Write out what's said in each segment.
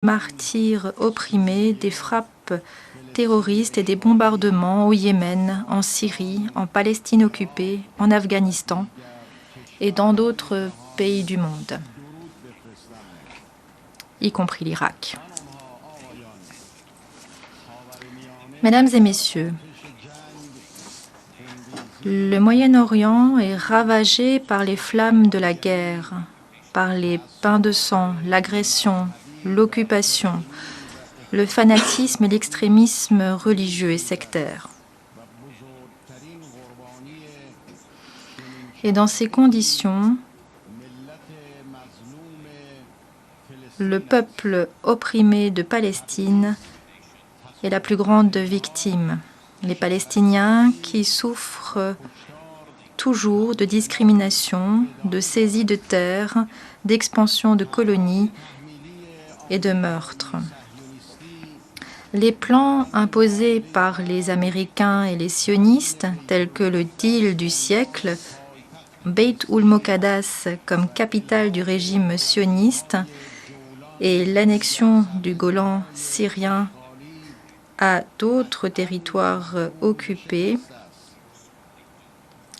martyrs opprimés, des frappes terroristes et des bombardements au Yémen, en Syrie, en Palestine occupée, en Afghanistan et dans d'autres pays du monde, y compris l'Irak. Mesdames et messieurs, le Moyen-Orient est ravagé par les flammes de la guerre, par les bains de sang, l'agression, l'occupation, le fanatisme et l'extrémisme religieux et sectaire. Et dans ces conditions, le peuple opprimé de Palestine est la plus grande victime. Les Palestiniens qui souffrent toujours de discrimination, de saisie de terres, d'expansion de colonies et de meurtres. Les plans imposés par les Américains et les sionistes, tels que le deal du siècle, Beit ul-Moqaddas comme capitale du régime sioniste et l'annexion du Golan syrien à d'autres territoires occupés,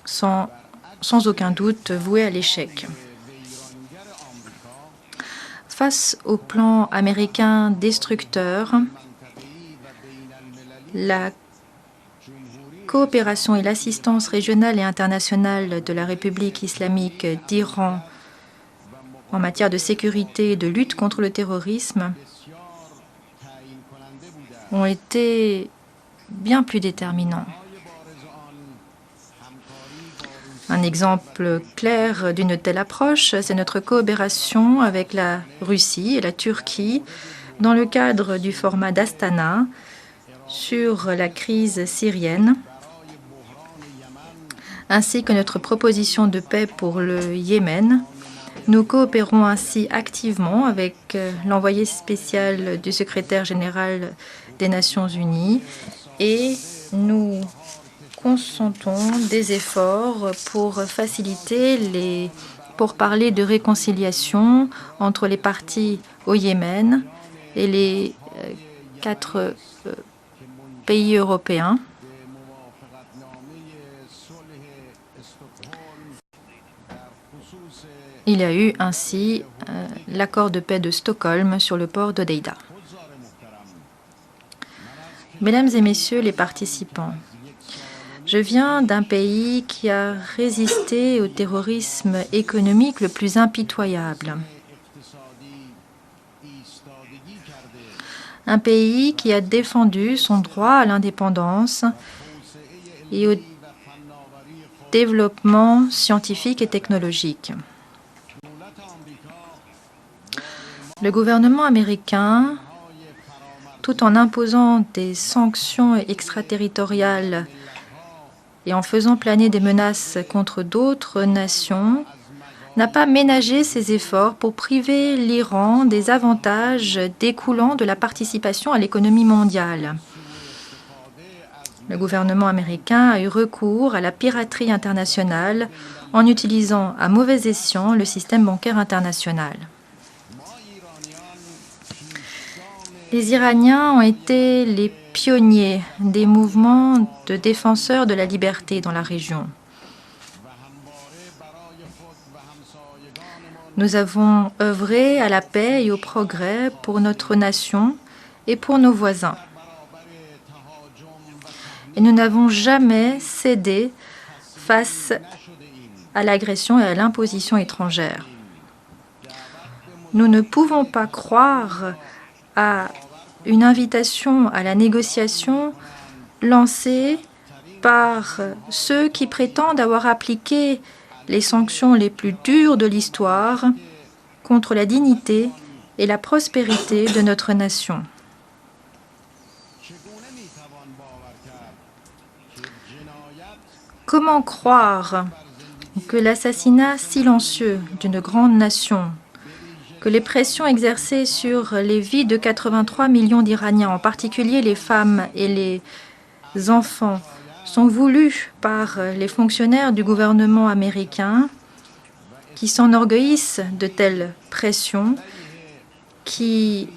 sans aucun doute voués à l'échec. Face au plan américain destructeur, la coopération et l'assistance régionale et internationale de la République islamique d'Iran en matière de sécurité et de lutte contre le terrorisme ont été bien plus déterminants. Un exemple clair d'une telle approche, c'est notre coopération avec la Russie et la Turquie dans le cadre du format d'Astana sur la crise syrienne, ainsi que notre proposition de paix pour le Yémen. Nous coopérons ainsi activement avec l'envoyé spécial du secrétaire général des Nations Unies et nous consentons des efforts pour faciliter les pourparlers de réconciliation entre les parties au Yémen et les 4 pays européens. Il y a eu ainsi l'accord de paix de Stockholm sur le port d'Hodeïda. Mesdames et messieurs les participants, je viens d'un pays qui a résisté au terrorisme économique le plus impitoyable. Un pays qui a défendu son droit à l'indépendance et au développement scientifique et technologique. Le gouvernement américain, tout en imposant des sanctions extraterritoriales et en faisant planer des menaces contre d'autres nations, n'a pas ménagé ses efforts pour priver l'Iran des avantages découlant de la participation à l'économie mondiale. Le gouvernement américain a eu recours à la piraterie internationale en utilisant à mauvais escient le système bancaire international. Les Iraniens ont été les pionniers des mouvements de défenseurs de la liberté dans la région. Nous avons œuvré à la paix et au progrès pour notre nation et pour nos voisins. Et nous n'avons jamais cédé face à l'agression et à l'imposition étrangère. Nous ne pouvons pas croire à une invitation à la négociation lancée par ceux qui prétendent avoir appliqué les sanctions les plus dures de l'histoire contre la dignité et la prospérité de notre nation. Comment croire que l'assassinat silencieux d'une grande nation, que les pressions exercées sur les vies de 83 millions d'Iraniens, en particulier les femmes et les enfants, sont voulues par les fonctionnaires du gouvernement américain qui s'enorgueillissent de telles pressions, qui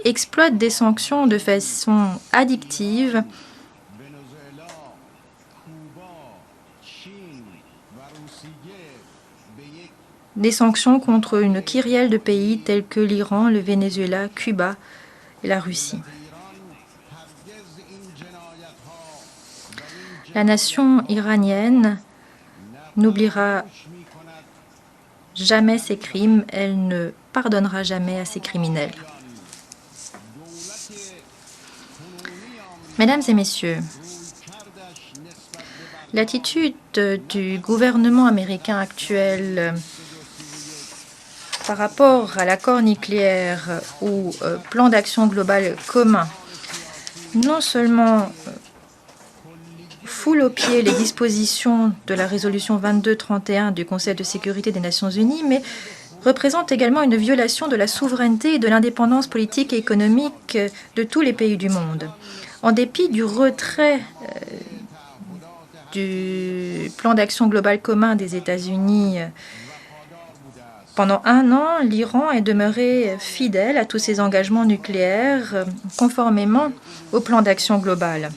exploite des sanctions de façon addictive des sanctions contre une kyrielle de pays tels que l'Iran, le Venezuela, Cuba et la Russie. La nation iranienne n'oubliera jamais ces crimes, elle ne pardonnera jamais à ces criminels. Mesdames et messieurs, l'attitude du gouvernement américain actuel par rapport à l'accord nucléaire ou plan d'action global commun, non seulement foule aux pieds les dispositions de la résolution 2231 du Conseil de sécurité des Nations Unies, mais représente également une violation de la souveraineté et de l'indépendance politique et économique de tous les pays du monde. En dépit du retrait du plan d'action global commun des États-Unis, pendant un an, l'Iran est demeuré fidèle à tous ses engagements nucléaires conformément au plan d'action global.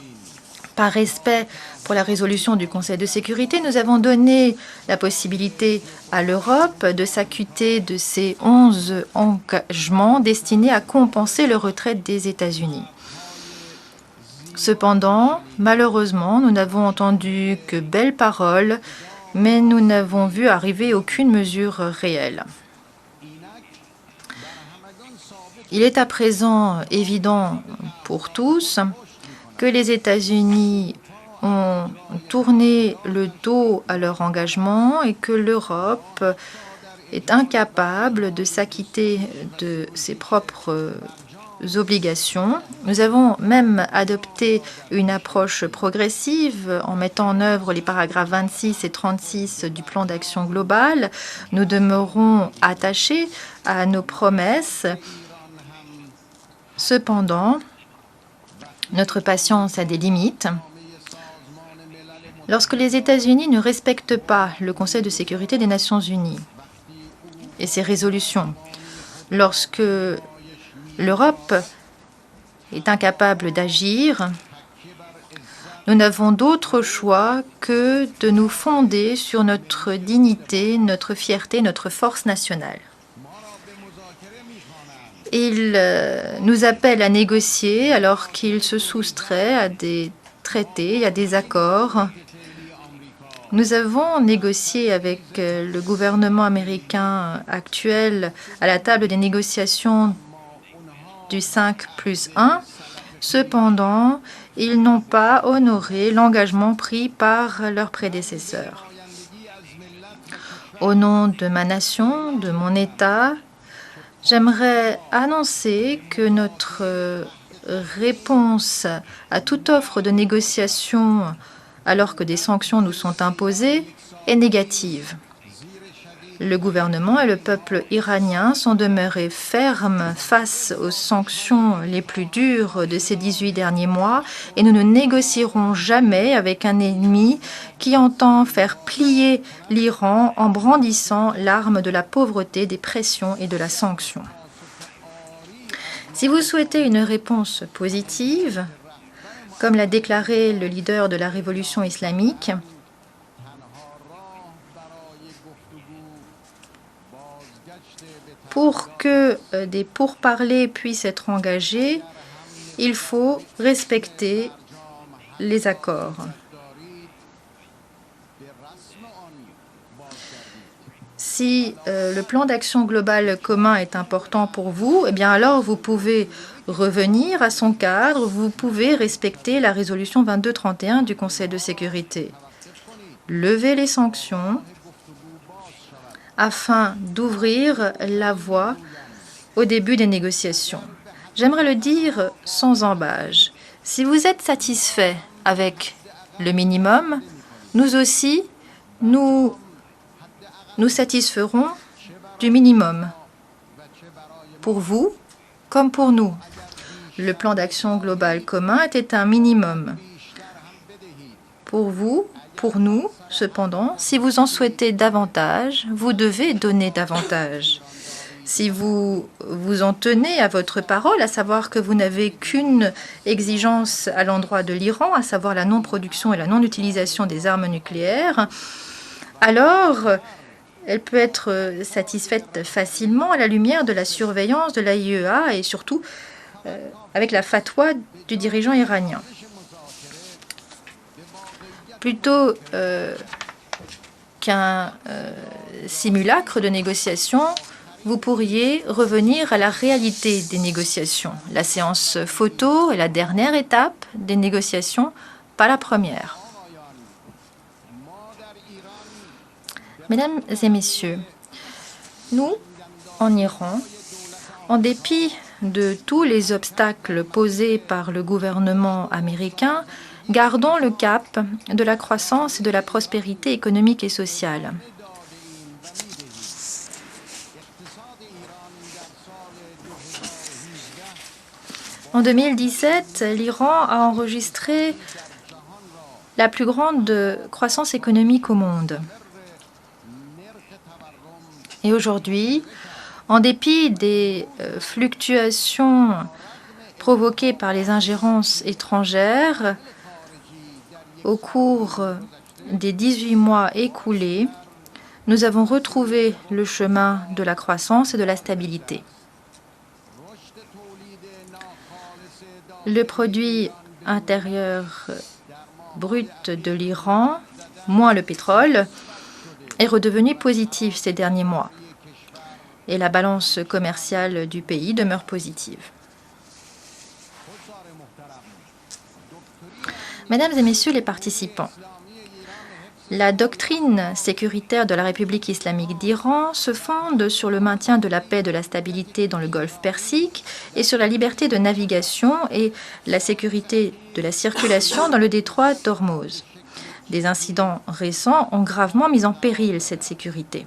Par respect pour la résolution du Conseil de sécurité, nous avons donné la possibilité à l'Europe de s'acquitter de ces 11 engagements destinés à compenser le retrait des États-Unis. Cependant, malheureusement, nous n'avons entendu que belles paroles, mais nous n'avons vu arriver aucune mesure réelle. Il est à présent évident pour tous que les États-Unis ont tourné le dos à leur engagement et que l'Europe est incapable de s'acquitter de ses propres obligations. Nous avons même adopté une approche progressive en mettant en œuvre les paragraphes 26 et 36 du plan d'action global. Nous demeurons attachés à nos promesses. Cependant, notre patience a des limites. Lorsque les États-Unis ne respectent pas le Conseil de sécurité des Nations Unies et ses résolutions, lorsque l'Europe est incapable d'agir, nous n'avons d'autre choix que de nous fonder sur notre dignité, notre fierté, notre force nationale. Il nous appelle à négocier alors qu'il se soustrait à des traités, à des accords. Nous avons négocié avec le gouvernement américain actuel à la table des négociations du 5+1. Cependant, ils n'ont pas honoré l'engagement pris par leurs prédécesseurs. Au nom de ma nation, de mon État, j'aimerais annoncer que notre réponse à toute offre de négociation alors que des sanctions nous sont imposées est négative. Le gouvernement et le peuple iranien sont demeurés fermes face aux sanctions les plus dures de ces 18 derniers mois et nous ne négocierons jamais avec un ennemi qui entend faire plier l'Iran en brandissant l'arme de la pauvreté, des pressions et de la sanction. Si vous souhaitez une réponse positive, comme l'a déclaré le leader de la révolution islamique, pour que des pourparlers puissent être engagés, il faut respecter les accords. Si le plan d'action global commun est important pour vous, eh bien alors vous pouvez revenir à son cadre, vous pouvez respecter la résolution 2231 du Conseil de sécurité. Lever les sanctions afin d'ouvrir la voie au début des négociations. J'aimerais le dire sans embâche. Si vous êtes satisfait avec le minimum, nous aussi, nous satisferons du minimum. Pour vous comme pour nous. Le plan d'action global commun était un minimum. Pour vous, pour nous, cependant, si vous en souhaitez davantage, vous devez donner davantage. Si vous vous en tenez à votre parole, à savoir que vous n'avez qu'une exigence à l'endroit de l'Iran, à savoir la non-production et la non-utilisation des armes nucléaires, alors elle peut être satisfaite facilement à la lumière de la surveillance de l'AIEA et surtout avec la fatwa du dirigeant iranien. Plutôt qu'un simulacre de négociation, vous pourriez revenir à la réalité des négociations. La séance photo est la dernière étape des négociations, pas la première. Mesdames et messieurs, nous, en Iran, en dépit de tous les obstacles posés par le gouvernement américain, gardons le cap de la croissance et de la prospérité économique et sociale. En 2017, l'Iran a enregistré la plus grande croissance économique au monde. Et aujourd'hui, en dépit des fluctuations provoquées par les ingérences étrangères, au cours des 18 mois écoulés, nous avons retrouvé le chemin de la croissance et de la stabilité. Le produit intérieur brut de l'Iran, moins le pétrole, est redevenu positif ces derniers mois. Et la balance commerciale du pays demeure positive. Mesdames et messieurs les participants, la doctrine sécuritaire de la République islamique d'Iran se fonde sur le maintien de la paix et de la stabilité dans le golfe Persique et sur la liberté de navigation et la sécurité de la circulation dans le détroit d'Ormuz. Des incidents récents ont gravement mis en péril cette sécurité.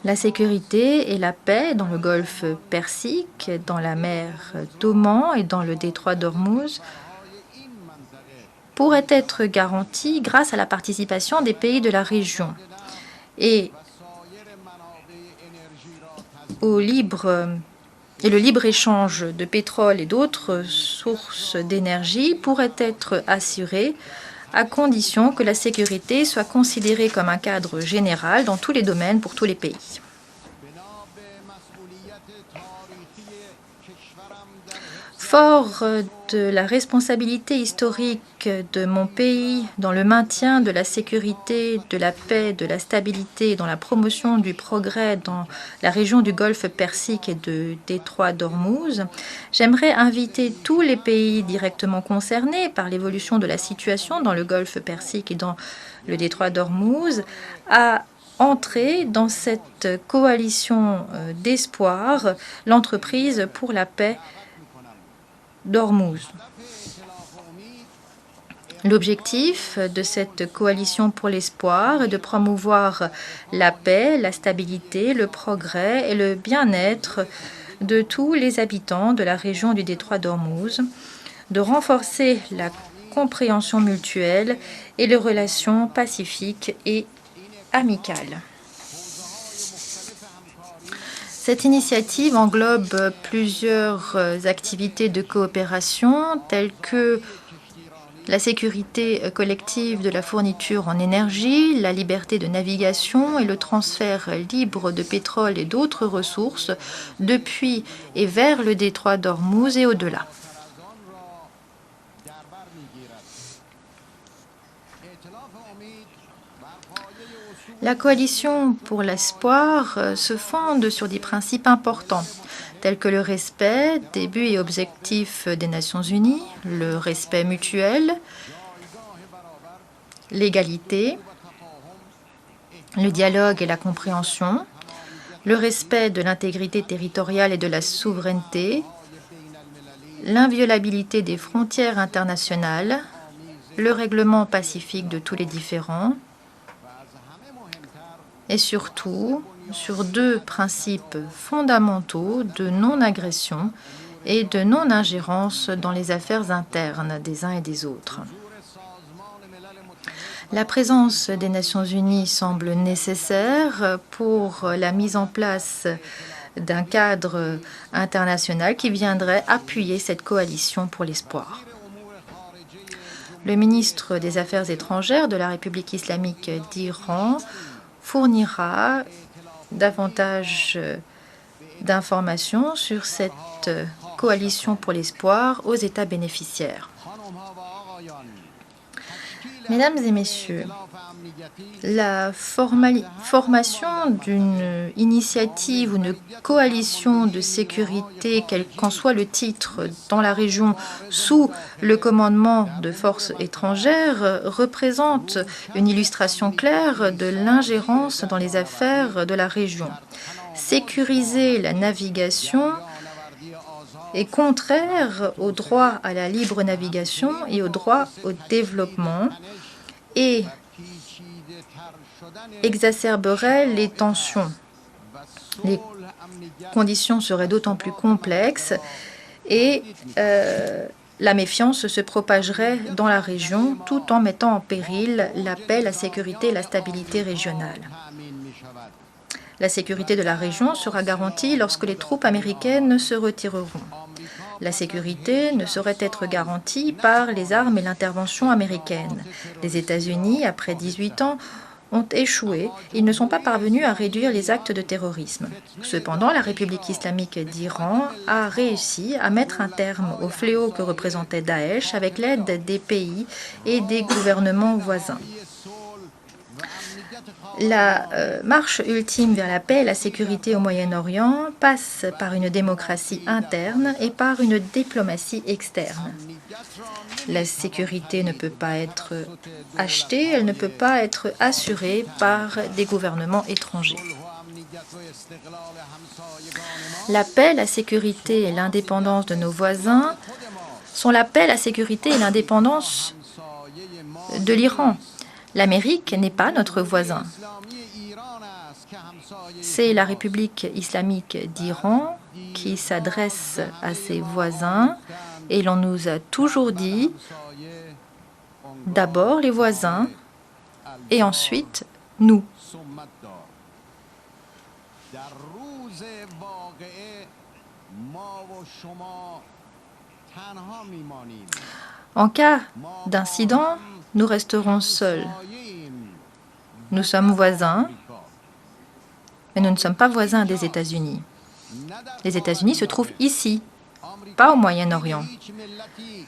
La sécurité et la paix dans le golfe Persique, dans la mer d'Oman et dans le détroit d'Ormuz pourrait être garantie grâce à la participation des pays de la région et le libre-échange de pétrole et d'autres sources d'énergie pourrait être assuré à condition que la sécurité soit considérée comme un cadre général dans tous les domaines pour tous les pays. Fort de la responsabilité historique de mon pays dans le maintien de la sécurité, de la paix, de la stabilité, dans la promotion du progrès dans la région du Golfe Persique et de détroit d'Ormuz, j'aimerais inviter tous les pays directement concernés par l'évolution de la situation dans le Golfe Persique et dans le détroit d'Ormuz à entrer dans cette coalition d'espoir, l'entreprise pour la paix d'Ormuz. L'objectif de cette coalition pour l'espoir est de promouvoir la paix, la stabilité, le progrès et le bien-être de tous les habitants de la région du détroit d'Ormuz, de renforcer la compréhension mutuelle et les relations pacifiques et amicales. Cette initiative englobe plusieurs activités de coopération telles que la sécurité collective de la fourniture en énergie, la liberté de navigation et le transfert libre de pétrole et d'autres ressources depuis et vers le détroit d'Ormuz et au-delà. La coalition pour l'espoir se fonde sur des principes importants, tels que le respect des buts et objectifs des Nations Unies, le respect mutuel, l'égalité, le dialogue et la compréhension, le respect de l'intégrité territoriale et de la souveraineté, l'inviolabilité des frontières internationales, le règlement pacifique de tous les différends, et surtout sur deux principes fondamentaux de non-agression et de non-ingérence dans les affaires internes des uns et des autres. La présence des Nations Unies semble nécessaire pour la mise en place d'un cadre international qui viendrait appuyer cette coalition pour l'espoir. Le ministre des Affaires étrangères de la République islamique d'Iran fournira davantage d'informations sur cette coalition pour l'espoir aux États bénéficiaires. Mesdames et messieurs, la formation d'une initiative ou une coalition de sécurité, quel qu'en soit le titre, dans la région sous le commandement de forces étrangères représente une illustration claire de l'ingérence dans les affaires de la région. Sécuriser la navigation est contraire au droit à la libre navigation et au droit au développement et exacerberait les tensions. Les conditions seraient d'autant plus complexes et la méfiance se propagerait dans la région tout en mettant en péril la paix, la sécurité et la stabilité régionale. La sécurité de la région sera garantie lorsque les troupes américaines se retireront. La sécurité ne saurait être garantie par les armes et l'intervention américaine. Les États-Unis, après 18 ans, ont échoué. Ils ne sont pas parvenus à réduire les actes de terrorisme. Cependant, la République islamique d'Iran a réussi à mettre un terme au fléau que représentait Daesh avec l'aide des pays et des gouvernements voisins. La marche ultime vers la paix et la sécurité au Moyen-Orient passe par une démocratie interne et par une diplomatie externe. La sécurité ne peut pas être achetée, elle ne peut pas être assurée par des gouvernements étrangers. La paix, la sécurité et l'indépendance de nos voisins sont la paix, la sécurité et l'indépendance de l'Iran. L'Amérique n'est pas notre voisin. C'est la République islamique d'Iran qui s'adresse à ses voisins et l'on nous a toujours dit d'abord les voisins et ensuite nous. En cas d'incident, nous resterons seuls. Nous sommes voisins, mais nous ne sommes pas voisins des États-Unis. Les États-Unis se trouvent ici, pas au Moyen-Orient.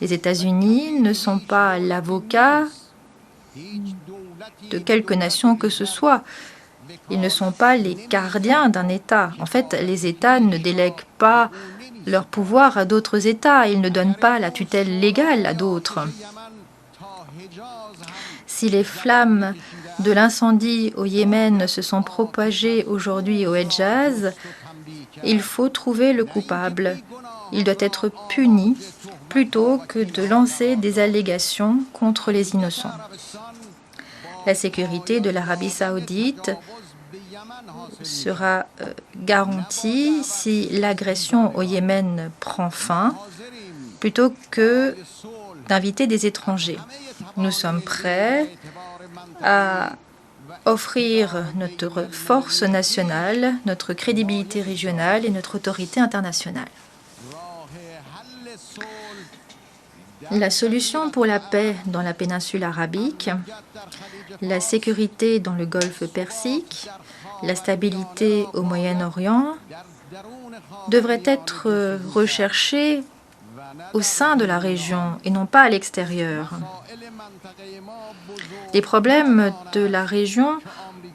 Les États-Unis ne sont pas l'avocat de quelque nation que ce soit. Ils ne sont pas les gardiens d'un État. En fait, les États ne délèguent pas leur pouvoir à d'autres États. Ils ne donnent pas la tutelle légale à d'autres. Si les flammes de l'incendie au Yémen se sont propagées aujourd'hui au Hedjaz, il faut trouver le coupable. Il doit être puni plutôt que de lancer des allégations contre les innocents. La sécurité de l'Arabie saoudite sera garantie si l'agression au Yémen prend fin, plutôt que d'inviter des étrangers. Nous sommes prêts à offrir notre force nationale, notre crédibilité régionale et notre autorité internationale. La solution pour la paix dans la péninsule arabique, la sécurité dans le golfe Persique, la stabilité au Moyen-Orient devrait être recherchée au sein de la région et non pas à l'extérieur. Les problèmes de la région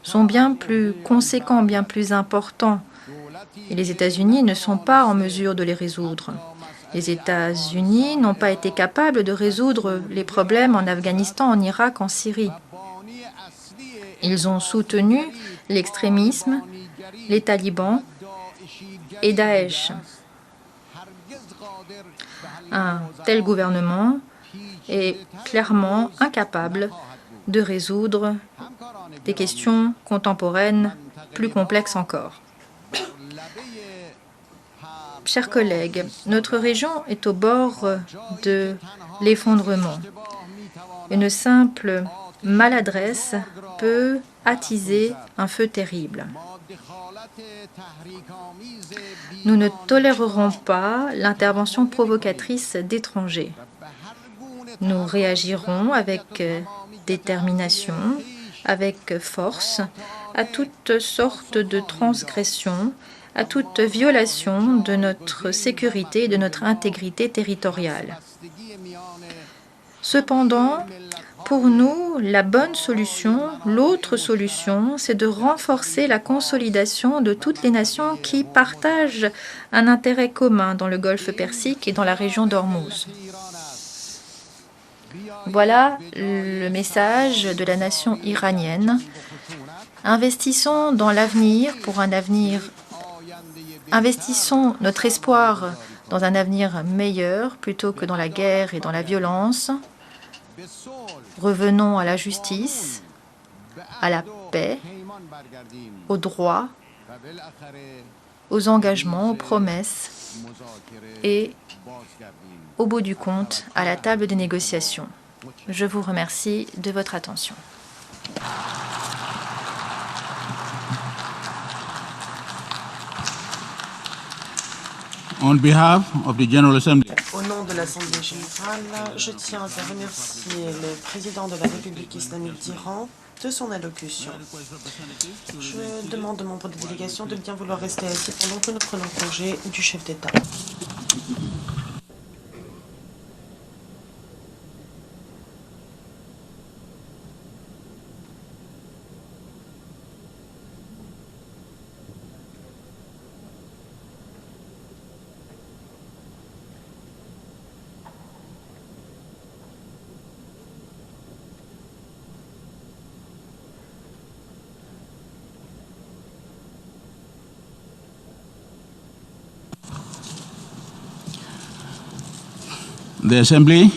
sont bien plus conséquents, bien plus importants, et les États-Unis ne sont pas en mesure de les résoudre. Les États-Unis n'ont pas été capables de résoudre les problèmes en Afghanistan, en Irak, en Syrie. Ils ont soutenu l'extrémisme, les talibans et Daesh. Un tel gouvernement est clairement incapable de résoudre des questions contemporaines plus complexes encore. Chers collègues, notre région est au bord de l'effondrement. Une simple maladresse peut attiser un feu terrible. Nous ne tolérerons pas l'intervention provocatrice d'étrangers. Nous réagirons avec détermination, avec force, à toutes sortes de transgressions, à toute violation de notre sécurité et de notre intégrité territoriale. Cependant, pour nous, la bonne solution, l'autre solution, c'est de renforcer la consolidation de toutes les nations qui partagent un intérêt commun dans le Golfe Persique et dans la région d'Ormuz. Voilà le message de la nation iranienne. Investissons dans l'avenir pour un avenir. Investissons notre espoir dans un avenir meilleur plutôt que dans la guerre et dans la violence. Revenons à la justice, à la paix, aux droits, aux engagements, aux promesses et, au bout du compte, à la table des négociations. Je vous remercie de votre attention. On behalf of the General Assembly. Au nom de l'Assemblée générale, je tiens à remercier le président de la République islamique d'Iran de son allocution. Je demande aux membres de délégation de bien vouloir rester assis pendant que nous prenons congé du chef d'État. The Assembly